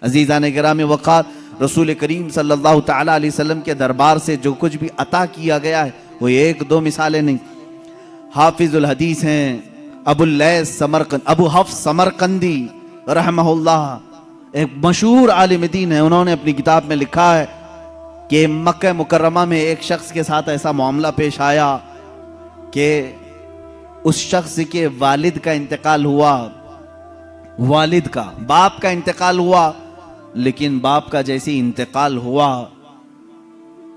अजीज़ान गिरामी वक़ार, रसूल करीम सल्लल्लाहु तआला अलैहि वसल्लम के दरबार से जो कुछ भी अता किया गया है वो एक दो मिसालें नहीं। हाफिजुल हदीस हैं अबू हफ्स समरकंदी रहमहुल्लाह, एक मशहूर आलिम दीन है। उन्होंने अपनी किताब में लिखा है कि मक्का मुकर्रमा में एक शख्स के साथ ऐसा मामला पेश आया कि उस शख्स के वालिद का इंतकाल हुआ, वालिद का, बाप का इंतकाल हुआ। लेकिन बाप का जैसे इंतकाल हुआ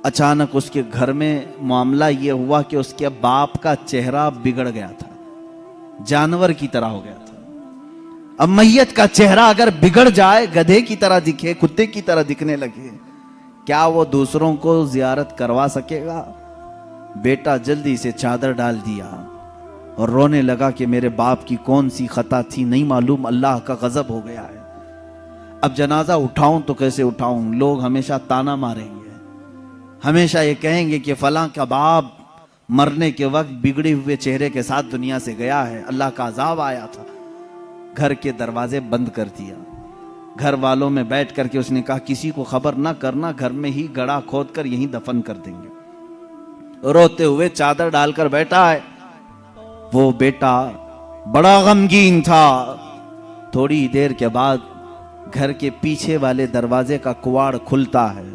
अचानक उसके घर में मामला यह हुआ कि उसके बाप का चेहरा बिगड़ गया था, जानवर की तरह हो गया था। अब मैयत का चेहरा अगर बिगड़ जाए, गधे की तरह दिखे, कुत्ते की तरह दिखने लगे, क्या वो दूसरों को जियारत करवा सकेगा? बेटा जल्दी से चादर डाल दिया और रोने लगा कि मेरे बाप की कौन सी खता थी, नहीं मालूम, अल्लाह का गजब हो गया है। अब जनाजा उठाऊं तो कैसे उठाऊं? लोग हमेशा ताना मारेंगे, हमेशा ये कहेंगे कि फलां का बाप मरने के वक्त बिगड़े हुए चेहरे के साथ दुनिया से गया है, अल्लाह का अजाब आया था। घर के दरवाजे बंद कर दिया, घर वालों में बैठ करके उसने कहा किसी को खबर ना करना, घर में ही गड़ा खोद कर यहीं दफन कर देंगे। रोते हुए चादर डालकर बैठा है। वो बेटा बड़ा गमगीन था। थोड़ी देर के बाद घर के पीछे वाले दरवाजे का कुवाड़ खुलता है,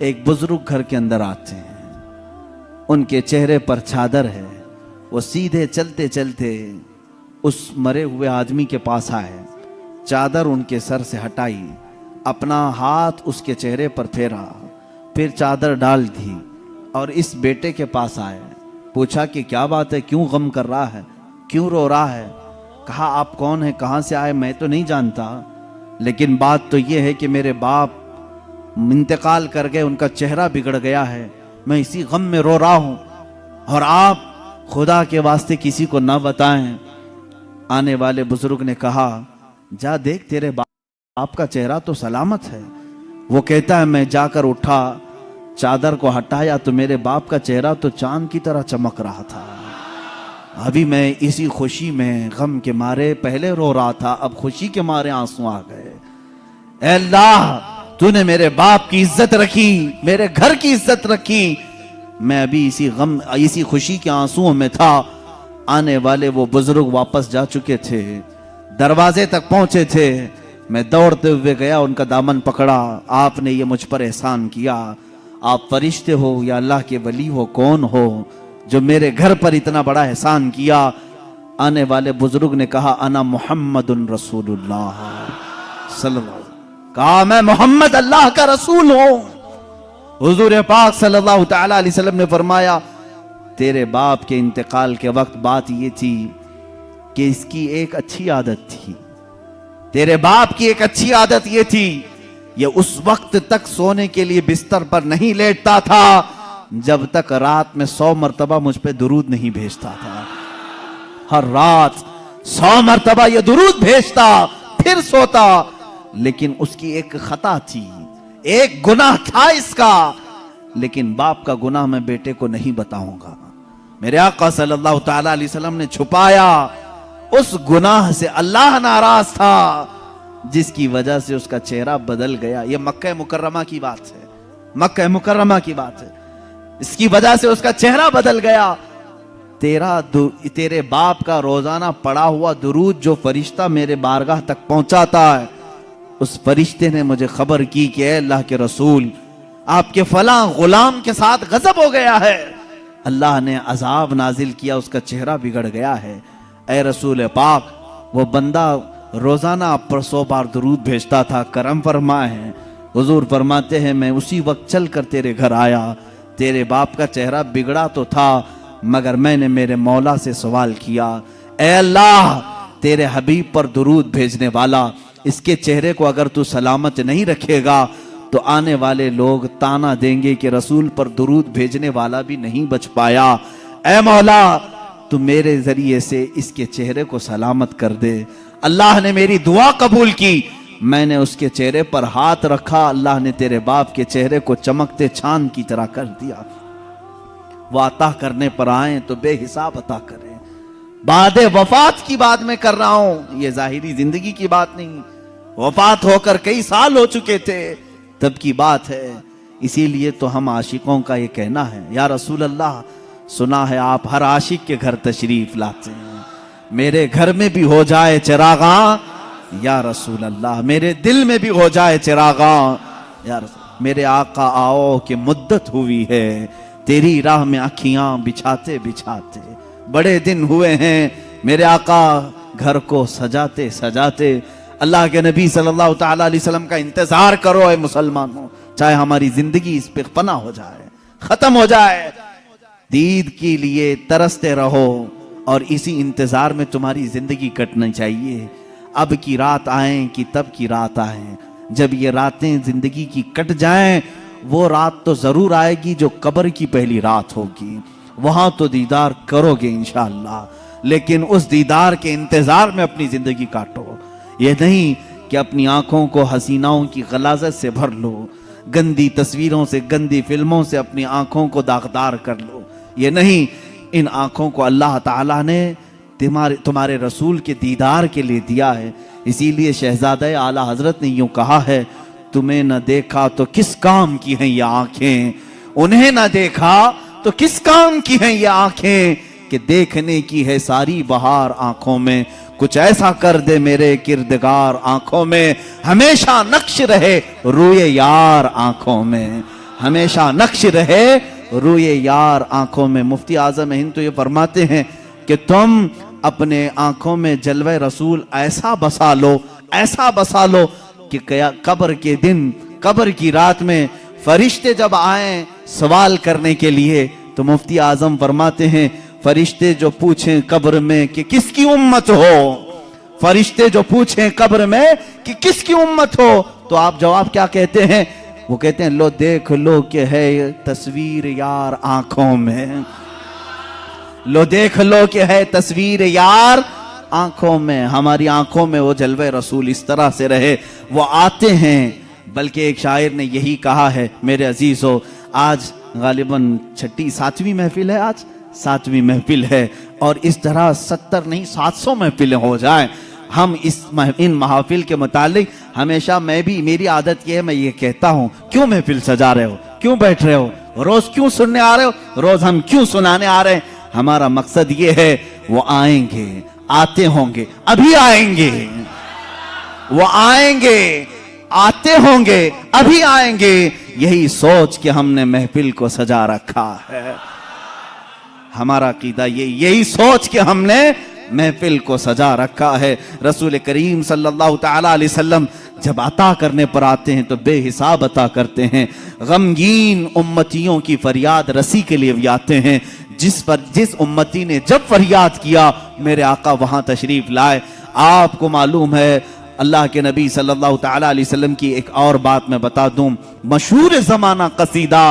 एक बुजुर्ग घर के अंदर आते हैं। उनके चेहरे पर चादर है। वो सीधे चलते चलते उस मरे हुए आदमी के पास आए, चादर उनके सर से हटाई, अपना हाथ उसके चेहरे पर फेरा, फिर चादर डाल दी और इस बेटे के पास आए। पूछा कि क्या बात है, क्यों गम कर रहा है, क्यों रो रहा है? कहा आप कौन है, कहाँ से आए? मैं तो नहीं जानता, लेकिन बात तो ये है कि मेरे बाप इंतकाल कर गए, उनका चेहरा बिगड़ गया है, मैं इसी गम में रो रहा हूँ, और आप खुदा के वास्ते किसी को ना बताएं। आने वाले बुजुर्ग ने कहा जा देख, तेरे बाप का चेहरा तो सलामत है। वो कहता है मैं जाकर उठा, चादर को हटाया तो मेरे बाप का चेहरा तो चांद की तरह चमक रहा था। अभी मैं इसी खुशी में गम के मारे पहले रो रहा था, अब खुशी के मारे आंसू आ गए। ऐ अल्लाह, तूने मेरे बाप की इज्जत रखी, मेरे घर की इज्जत रखी। मैं अभी इसी गम, इसी खुशी के आंसुओं में था। आने वाले वो बुजुर्ग वापस जा चुके थे, दरवाजे तक पहुंचे थे। मैं दौड़ते हुए गया, उनका दामन पकड़ा। आपने ये मुझ पर एहसान किया, आप फरिश्ते हो या अल्लाह के वली हो, कौन हो जो मेरे घर पर इतना बड़ा एहसान किया? आने वाले बुजुर्ग ने कहा अना मुहम्मदुन रसूलुल्लाह सल्लल्लाहु अलैहि वसल्लम। कहा मैं मोहम्मद अल्लाह का रसूल हूं। हुजूर पाक सल्लल्लाहु तआला अलैहि वसल्लम ने फरमाया तेरे बाप के इंतकाल के वक्त बात ये थी कि इसकी एक अच्छी आदत थी, तेरे बाप की एक अच्छी आदत ये थी, ये उस वक्त तक सोने के लिए बिस्तर पर नहीं लेटता था जब तक रात में 100 मरतबा मुझ पे दुरूद नहीं भेजता था। हर रात 100 मरतबा ये दुरूद भेजता, फिर सोता। लेकिन उसकी एक खता थी, एक गुनाह था इसका, लेकिन बाप का गुनाह मैं बेटे को नहीं बताऊंगा। मेरे आका सल्लल्लाहु तआला अलैहि वसल्लम ने छुपाया। उस गुनाह से अल्लाह नाराज था, जिसकी वजह से उसका चेहरा बदल गया। ये मक्का मुकर्रमा की बात है, मक्का मुकर्रमा की बात है। इसकी वजह से उसका चेहरा बदल गया। तेरे बाप का रोजाना पड़ा हुआ दुरूद जो फरिश्ता मेरे बारगाह तक पहुंचाता है, उस फरिश्ते ने मुझे खबर की कि अल्लाह के रसूल, आपके फला गुलाम के साथ गजब हो गया है, अल्लाह ने अजाब नाजिल किया, उसका चेहरा बिगड़ गया है। ऐ रसूल पाक, वो बंदा रोजाना आप पर 100 बार दुरूद भेजता था, करम फरमाए। हुजूर फरमाते हैं मैं उसी वक्त चल कर तेरे घर आया, तेरे बाप का चेहरा बिगड़ा तो था, मगर मैंने मेरे मौला से सवाल किया, ऐ अल्लाह, तेरे हबीब पर दुरूद भेजने वाला, इसके चेहरे को अगर तू सलामत नहीं रखेगा तो आने वाले लोग ताना देंगे कि रसूल पर दुरूद भेजने वाला भी नहीं बच पाया। ऐ मौला, तू मेरे जरिए से इसके चेहरे को सलामत कर दे। अल्लाह ने मेरी दुआ कबूल की, मैंने उसके चेहरे पर हाथ रखा, अल्लाह ने तेरे बाप के चेहरे को चमकते चांद की तरह कर दिया। वो अता करने पर आए तो बेहिसाब अता करें। बाद वफात की बात मैं कर रहा हूं, ये जाहिरी जिंदगी की बात नहीं। वफात होकर कई साल हो चुके थे, तब की बात है। इसीलिए तो हम आशिकों का ये कहना है, या रसूल अल्लाह, सुना है आप हर आशिक के घर तशरीफ लाते हैं, मेरे घर में भी हो जाए चिरागा या रसूल अल्लाह, मेरे दिल में भी हो जाए चिरागा या रसूल। मेरे आका आओ कि मुद्दत हुई है तेरी राह में आँखियां बिछाते बिछाते, बड़े दिन हुए हैं मेरे आका घर को सजाते सजाते। अल्लाह के नबी सल्लल्लाहु ताला अलैहि वसल्लम का इंतजार करो ए मुसलमानों, चाहे हमारी जिंदगी इस पे फना हो जाए, खत्म हो जाए, दीद के लिए तरसते रहो और इसी इंतजार में तुम्हारी जिंदगी कटनी चाहिए। अब की रात आए कि तब की रात आए, जब ये रातें जिंदगी की कट जाएं, वो रात तो जरूर आएगी जो कब्र की पहली रात होगी, वहां तो दीदार करोगे इंशाअल्लाह, लेकिन उस दीदार के इंतजार में अपनी जिंदगी काटो। ये नहीं कि अपनी आंखों को हसीनाओं की गलाजत से भर लो, गंदी तस्वीरों से, गंदी फिल्मों से अपनी आंखों को दागदार कर लो। ये नहीं, इन आंखों को अल्लाह ताला ने तुम्हारे रसूल के दीदार के लिए दिया है। इसीलिए शहजादे आला हजरत ने यूं कहा है, तुम्हें न देखा तो किस काम की हैं ये आंखें, उन्हें न देखा तो किस काम की हैं ये आंखें, कि देखने की है सारी बहार आंखों में, कुछ ऐसा कर दे मेरे किरदगार आंखों में, हमेशा नक्श रहे रूए यार आंखों में, हमेशा नक्श रहे रूए यार आंखों में। मुफ्ती आजम हिंद तो ये फरमाते हैं कि तुम अपने आंखों में जलवे रसूल ऐसा बसा लो, ऐसा बसा लो कि कब्र के दिन, कब्र की रात में फरिश्ते जब आए सवाल करने के लिए, तो मुफ्ती आजम फरमाते हैं, फरिश्ते जो पूछें कब्र में कि किसकी उम्मत हो, फरिश्ते जो पूछें कब्र में कि किसकी उम्मत हो, तो आप जवाब क्या कहते हैं? वो कहते हैं, लो देख लो कि है तस्वीर यार आंखों में, लो देख लो कि है तस्वीर यार आंखों में। हमारी आंखों में वो जलवे रसूल इस तरह से रहे, वो आते हैं। बल्कि एक शायर ने यही कहा है, मेरे अजीजों, आज गालिबन 7वीं महफिल है, आज 7वीं महफिल है, और इस तरह 70 नहीं 700 महफिलें हो जाए। हम इन महफिल के मुतालिक हमेशा, मैं भी, मेरी आदत ये है, मैं ये कहता हूँ, क्यों महफिल सजा रहे हो, क्यों बैठ रहे हो, रोज क्यों सुनने आ रहे हो, रोज हम क्यों सुनाने आ रहे हैं? हमारा मकसद ये है, वो आएंगे, आते होंगे, अभी आएंगे, वो आएंगे, आते होंगे, अभी आएंगे, यही सोच के हमने महफिल को सजा रखा है। हमारा अकीदा यही सोच के हमने महफिल को सजा रखा है। रसूल करीम सल्लल्लाहु ताला अलैहि वसल्लम जब अता करने पर आते हैं तो बेहिसाब अता करते हैं। गमगीन उम्मतियों की फरियाद रसी के लिए भी आते हैं। जिस उम्मती ने जब फरियाद किया, मेरे आका वहां तशरीफ लाए। आपको मालूम है, अल्लाह के नबी सल्लल्लाहु ताला अलैहि वसल्लम की एक और बात मैं बता दूं, मशहूर जमाना कसीदा,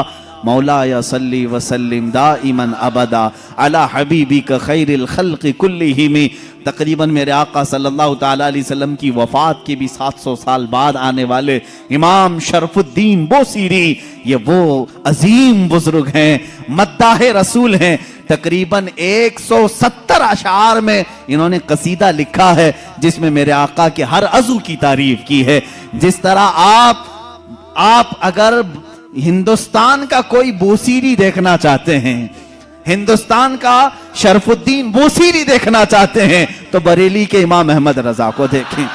मौला या सल्ली वसल्लिम दाइमन अबदा अला हबीबी का खैरिल खल्क़ि कुल्लिहिम। तकरीबन मेरे आका सल्लल्लाहु ताला अलैहि वसल्लम की वफात के भी 700 साल बाद आने वाले इमाम शरफुद्दीन बोसीरी, ये वो अजीम बुजुर्ग हैं, मद्दाह रसूल हैं। तकरीबन 170 अशार में इन्होंने कसीदा लिखा है, जिसमें मेरे आका के हर अज़ू की तारीफ की है। जिस तरह आप अगर हिंदुस्तान का कोई बोसीरी देखना चाहते हैं, हिंदुस्तान का शरफुद्दीन बोसीरी देखना चाहते हैं, तो बरेली के इमाम अहमद रजा को देखें,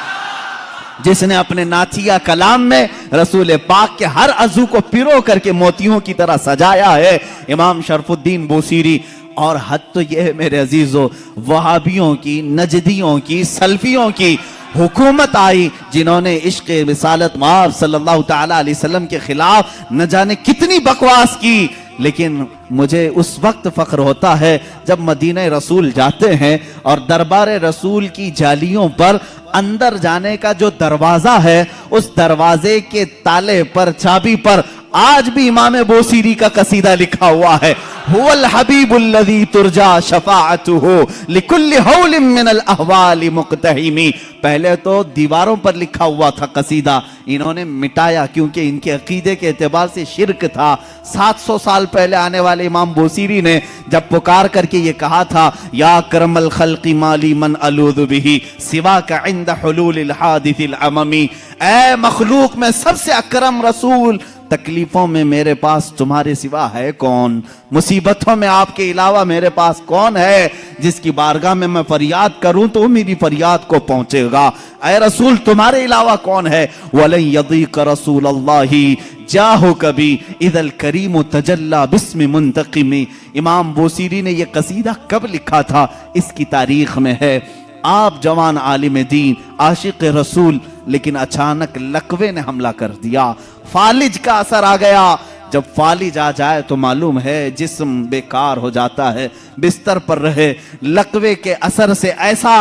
जिसने अपने नाथिया कलाम में रसूल पाक के हर अज़ू को पिरो करके मोतियों की तरह सजाया है, इमाम शरफुद्दीन बोसीरी। और हद तो यह है मेरे अजीजों, वहाबियों की, नजदियों की, सल्फियों की हुकूमत आई, जिन्होंने इश्क़ रिसालत माब सल्लल्लाहु ताला अलैहि वसल्लम के खिलाफ न जाने कितनी बकवास की। लेकिन मुझे उस वक्त फख्र होता है जब मदीने रसूल जाते हैं और दरबार रसूल की जालियों पर अंदर जाने का जो दरवाजा है, उस दरवाजे के ताले पर, चाबी पर आज भी इमाम बोसीरी का कसीदा लिखा हुआ है। हुवल हबीबुल्लज़ी तुरजा शफाअतुहु लिकुल्लि हौलिन मिनल अहवालि मुक़तहिमी। पहले तो दीवारों पर लिखा हुआ था कसीदा, इन्होंने मिटाया क्योंकि इनके अकीदे के एतबार से शिर्क था। 700 साल पहले आने वाले इमाम बूसीरी ने जब पुकार करके ये कहा था, या करमल खल्क़ि माली मन अलूज़ु बिही सिवा का इंद हुलूलिल हादिसिल अममी। ऐ मखलूक में सबसे अकरम रसूल, तकलीफों में मेरे पास तुम्हारे सिवा है कौन, मुसीबतों में आपके अलावा मेरे पास कौन है जिसकी बारगाह में मैं फरियाद करूं तो मेरी फरियाद को पहुंचेगा। ऐ रसूल तुम्हारे अलावा कौन है। वलन यदीक रसूल अल्लाही जाहो कभी इदल करीम तजल्ला बिस्मि मुंतकिमी। इमाम बूसीरी ने यह कसीदा कब लिखा था, इसकी तारीख में है। आप जवान आलिम दीन आशिक रसूल, लेकिन अचानक लकवे ने हमला कर दिया, फालिज का असर आ गया। जब फालिज आ जाए तो मालूम है जिस्म बेकार हो जाता है, बिस्तर पर रहे। लकवे के असर से ऐसा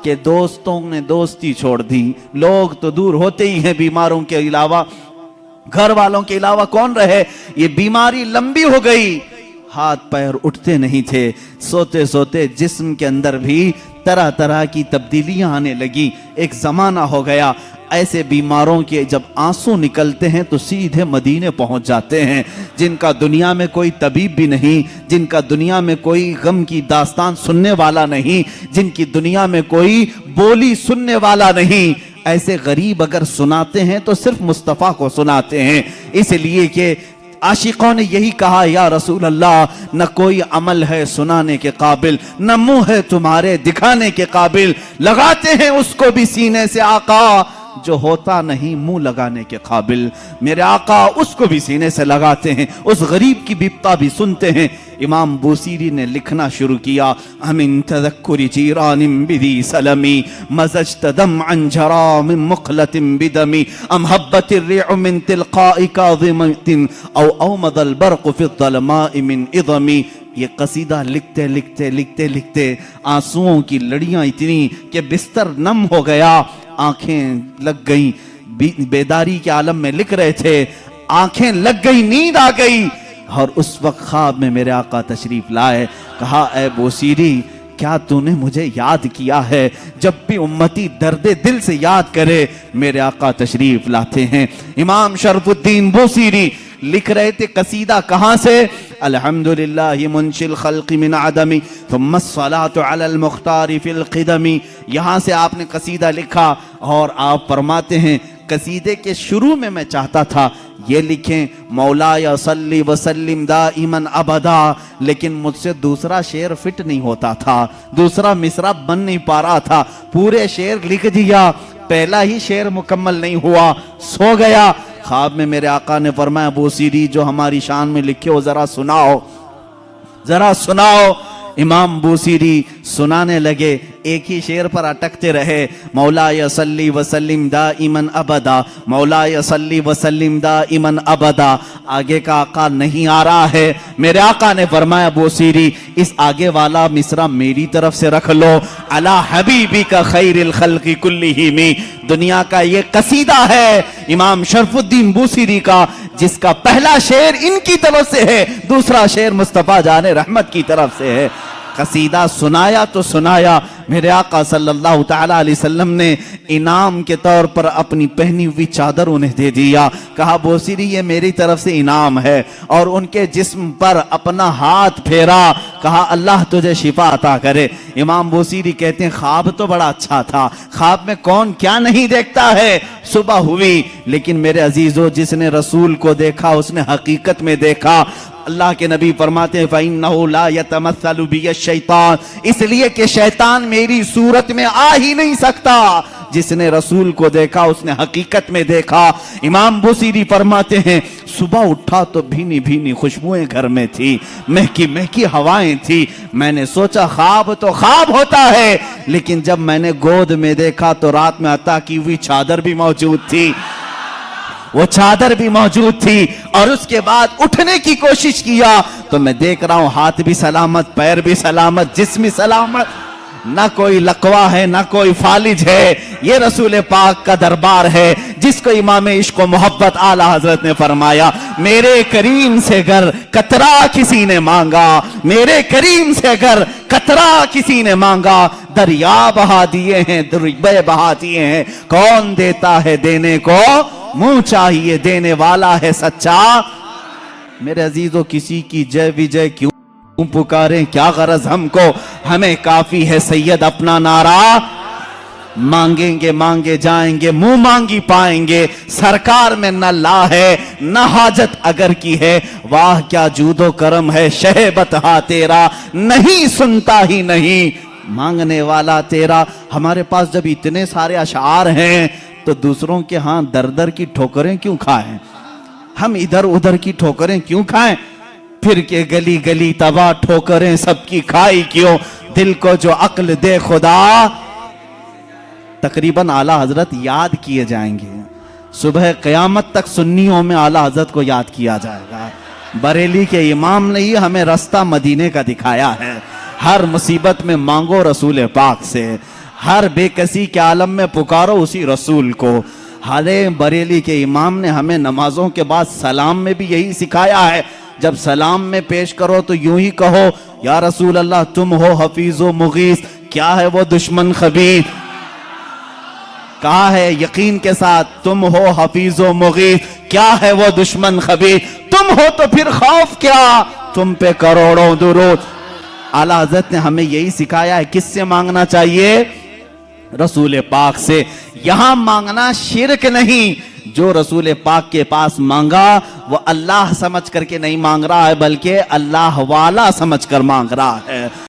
कि दोस्तों ने दोस्ती छोड़ दी, लोग तो दूर होते ही हैं, बीमारों के अलावा घर वालों के अलावा कौन रहे। ये बीमारी लंबी हो गई, हाथ पैर उठते नहीं थे, सोते सोते जिस्म के अंदर भी तरह तरह की तब्दीलियां आने लगी। एक जमाना हो गया ऐसे बीमारों के जब आंसू निकलते हैं तो सीधे मदीने पहुंच जाते हैं, जिनका दुनिया में कोई तबीब भी नहीं, जिनका दुनिया में कोई गम की दास्तान सुनने वाला नहीं, जिनकी दुनिया में कोई बोली सुनने वाला नहीं। ऐसे गरीब अगर सुनाते हैं तो सिर्फ मुस्तफ़ा को सुनाते हैं, इसलिए कि आशिकों ने यही कहा, या रसूल अल्लाह, न कोई अमल है सुनाने के काबिल, न मुंह है तुम्हारे दिखाने के काबिल, लगाते हैं उसको भी सीने से आका जो होता नहीं मुंह लगाने के काबिल। मेरे आका उसको भी सीने से लगाते हैं, उस गरीब की बिपता भी सुनते हैं। इमाम बूसीरी ने लिखना शुरू किया, अमिन तज़क्कुरि जीरानिम बिदी सलमी मज़ज्त दमअन जरा मिन मुक़लतिन बिदमी अम हब्बतिर रिअ मिन तिलक़ाइ काज़िमतिन औ मदल बर्क़ फ़ि ज़लमाइ मिन इज़मी। ये कसीदा लिखते लिखते लिखते लिखते आंसुओं की लड़ियां इतनी कि बिस्तर नम हो गया, आंखें लग गई। बेदारी के आलम में लिख रहे थे, आंखें लग गई, नींद आ गई। और उस वक्त ख्वाब में मेरे आका तशरीफ लाए, कहा, ए बूसीरी क्या तूने मुझे याद किया है। जब भी उम्मती दर्दे दिल से याद करे मेरे आका तशरीफ लाते हैं। इमाम शरफुद्दीन बूसीरी लिख रहे थे कसीदा कहां से, अल्हम्दुलिल्लाहि मुंशिल खल्क़ि मिन अदमी थुम्मा सलातु अलल मुख्तारि फिल क़िदमी। यहां से आपने कसीदा लिखा और आप फरमाते हैं, कसीदे के शुरू में मैं चाहता था ये लिखें, मौलाया सल्ली वसल्लिम दाइमन अबदा, लेकिन मुझसे दूसरा शेर फिट नहीं होता था, दूसरा मिसरा बन नहीं पा रहा था। पूरे शेर लिख दिया, पहला ही शेर मुकम्मल नहीं हुआ, सो गया। ख्वाब में मेरे आका ने फरमाया, बूसीरी जो हमारी शान में लिखे हो जरा सुनाओ, जरा सुनाओ। इमाम बूसीरी सुनाने लगे, एक ही शेर पर अटकते रहे, मौलाया सल्ली वसल्लिम दाइमन अबदा, मौलाया सल्ली वसल्लिम दाइमन अबदा। आगे का आका नहीं आ रहा है। मेरे आका ने फरमाया, बूसीरी इस आगे वाला मिसरा मेरी तरफ से रख लो, अला हबीबी का खैरिल खल्क़ि कुल्लिहिमी। दुनिया का ये कसीदा है इमाम शरफुद्दीन बूसीरी का, जिसका पहला शेर इनकी तरफ से है, दूसरा शेर मुस्तफ़ा जाने रहमत की तरफ से है। कसीदा सुनाया तो सुनाया, मेरे आका सल्लल्लाहु तआला अलैहि वसल्लम ने इनाम के तौर पर अपनी पहनी हुई चादर उन्हें दे दिया। कहा, बूसीरी ये मेरी तरफ से इनाम है, और उनके जिस्म पर अपना हाथ फेरा, कहा, अल्लाह तुझे शिफा अता करे। इमाम बूसीरी कहते हैं, ख्वाब तो बड़ा अच्छा था, ख्वाब में कौन क्या नहीं देखता है। सुबह हुई, लेकिन मेरे अजीजों जिसने रसूल को देखा उसने हकीकत में देखा। अल्लाह के नबी फरमाते हैं, फ़इन्नहु ला यतमस्सलु बिय शैतान, इसलिए कि शैतान मेरी सूरत में आ ही नहीं सकता। जिसने रसूल को देखा उसने हकीकत में देखा। इमाम बूसीरी फरमाते हैं, सुबह उठा तो भीनी भीनी खुशबुएं घर में थी, महकी महकी हवाएं थी। मैंने सोचा ख्वाब तो ख्वाब होता है, लेकिन जब मैंने गोद में देखा तो रात में अता की हुई चादर भी मौजूद थी, वो चादर भी मौजूद थी। और उसके बाद उठने की कोशिश किया तो मैं देख रहा हूं हाथ भी सलामत, पैर भी सलामत, जिस्म भी सलामत। ना कोई लकवा है ना कोई फालिज है, ये रसूल पाक का दरबार है जिसको इमाम इश्क व मोहब्बत आला हजरत ने फरमाया, मेरे करीम से अगर कतरा किसी ने मांगा, मेरे करीम से अगर कतरा किसी ने मांगा, दरिया बहा दिए हैं, दरिया बहा दिए हैं। कौन देता है देने को मुंह चाहिए, देने वाला है सच्चा। मेरे अजीजों, किसी की जय विजय क्यों पुकारें, क्या गरज हमको, हमें काफी है सैयद अपना नारा। मांगेंगे मांगे जाएंगे, मुंह मांगी पाएंगे, सरकार में न ला है न हाजत अगर की है। वाह क्या जूदो करम है शह बतहा तेरा, नहीं सुनता ही नहीं मांगने वाला तेरा। हमारे पास जब इतने सारे अशार हैं तो दूसरों के हाथ दर दर की ठोकरें क्यों खाएं, हम इधर उधर की ठोकरें क्यों खाएं, फिर के गली गली तबाह ठोकरें सबकी खाई क्यों, दिल को जो अक्ल दे खुदा। तकरीबन आला हजरत याद किए जाएंगे, सुबह क़यामत तक सुन्नियों में आला हजरत को याद किया जाएगा। बरेली के इमाम ने ही हमें रास्ता मदीने का दिखाया है। हर मुसीबत में मांगो रसूल पाक से, हर बेकसी के आलम में पुकारो उसी रसूल को। हरे बरेली के इमाम ने हमें नमाजों के बाद सलाम में भी यही सिखाया है, जब सलाम में पेश करो तो यूं ही कहो, या रसूल अल्लाह तुम हो हफीज़ो मुगीस। क्या है वो दुश्मन खबीर, कहा है यकीन के साथ, तुम हो हफीज़ो मुगीस। क्या है वो दुश्मन खबीर, तुम हो तो फिर खौफ क्या, तुम पे करोड़ों दुरूद। आला हज़रत ने हमें यही सिखाया है। किससे मांगना चाहिए, रसूल पाक से। यहां मांगना शिरक नहीं, जो रसूल पाक के पास मांगा वो अल्लाह समझ करके नहीं मांग रहा है, बल्कि अल्लाह वाला समझ कर मांग रहा है।